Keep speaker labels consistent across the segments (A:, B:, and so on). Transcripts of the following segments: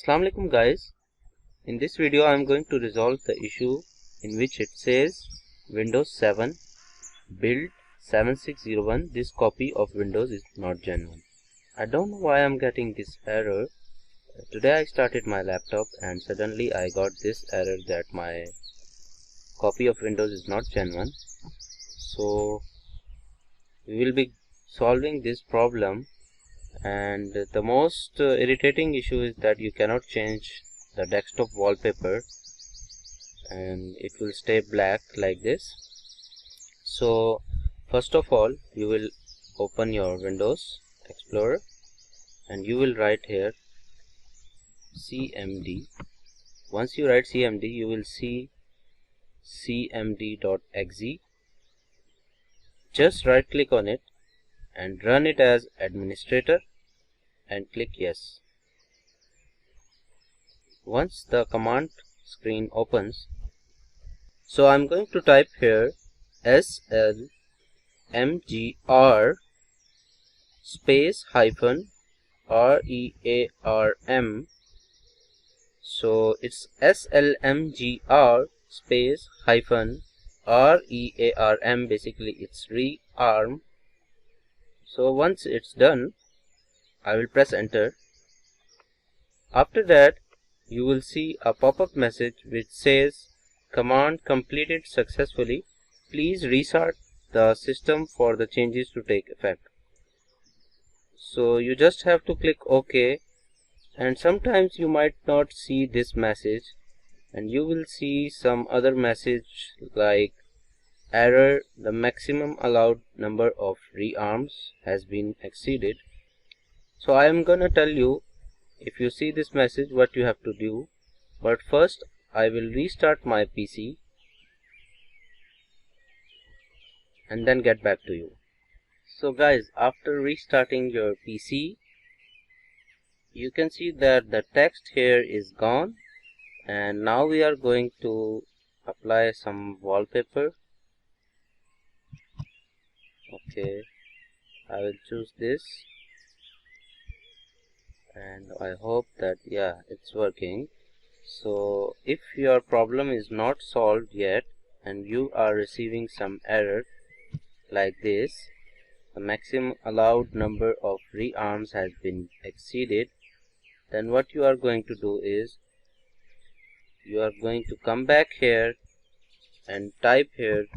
A: Assalamu alaikum guys. In this video I am going to resolve the issue in which it says Windows 7 build 7601, this copy of Windows is not genuine. I don't know why I am getting this error. Today I started my laptop and suddenly I got this error that my copy of Windows is not genuine. So we will be solving this problem, and the most irritating issue is that you cannot change the desktop wallpaper and it will stay black like this. So first of all you will open your Windows Explorer and you will write here cmd. Once you write cmd, you will see cmd.exe. Just right click on it and run it as administrator and click yes. Once the command screen opens, so I'm going to type here slmgr space hyphen rearm. So it's slmgr space hyphen rearm, basically it's rearm. So once it's done, I will press enter. After that you will see a pop-up message which says command completed successfully, please restart the system for the changes to take effect. So you just have to click OK, and sometimes you might not see this message and you will see some other message like error, the maximum allowed number of rearms has been exceeded. So I am gonna tell you, if you see this message, what you have to do. But first I will restart my PC and then get back to you. So guys, after restarting your PC, you can see that the text here is gone, and now we are going to apply some wallpaper. Okay, I will choose this and I hope that it's working. So if your problem is not solved yet and you are receiving some error like this, the maximum allowed number of rearms has been exceeded, then what you are going to do is you are going to come back here and type here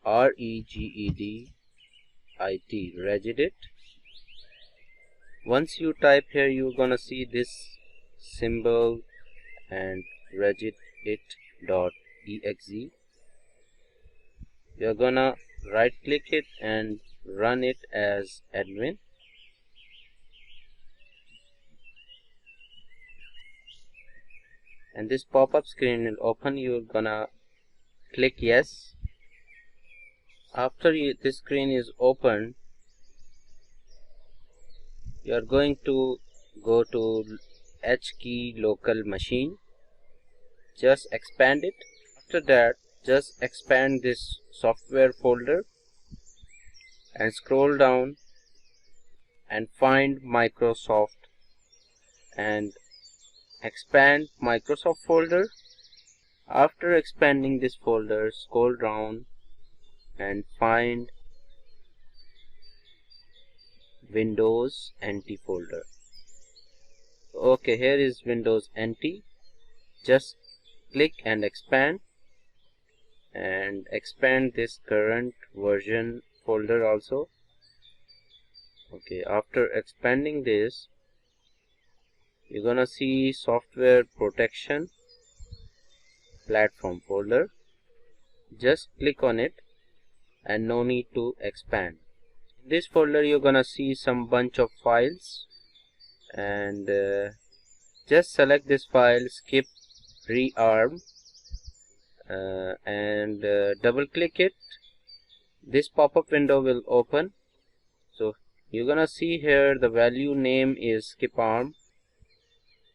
A: regedit, regedit. Once you type here, you're gonna see this symbol and regedit.exe. You're gonna right click it and run it as admin. And this pop-up screen will open. You're gonna click yes. After this screen is opened, you are going to go to H key local machine. Just expand it. After that, just expand this software folder and scroll down and find Microsoft and expand Microsoft folder. After expanding this folder, scroll down and find Windows NT folder. Okay, here is Windows NT. Just click and expand this current version folder also. Okay, after expanding this, you're gonna see software protection platform folder. Just click on it and no need to expand. In this folder you're gonna see some bunch of files, and just select this file, skip rearm, and double click it. This pop-up window will open. So you're gonna see here the value name is skiparm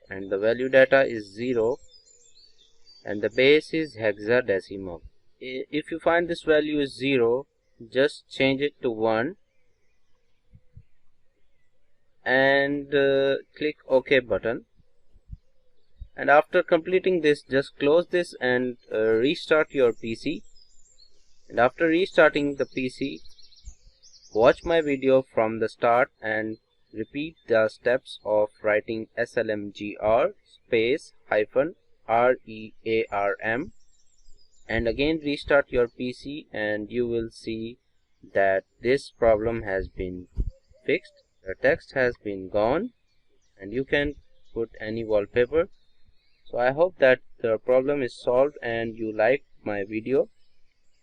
A: and the value data is 0 and the base is hexadecimal. If you find this value is 0, just change it to 1 and click OK button. And after completing this, just close this and restart your PC. And after restarting the PC, watch my video from the start and repeat the steps of writing slmgr space hyphen rearm, and again restart your PC, and you will see that this problem has been fixed. The text has been gone and you can put any wallpaper. So I hope that the problem is solved and you liked my video.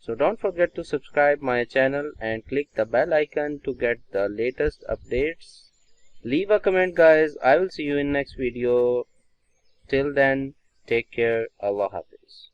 A: So don't forget to subscribe my channel and click the bell icon to get the latest updates. Leave a comment guys. I will see you in next video. Till then, take care. Allah Hafiz.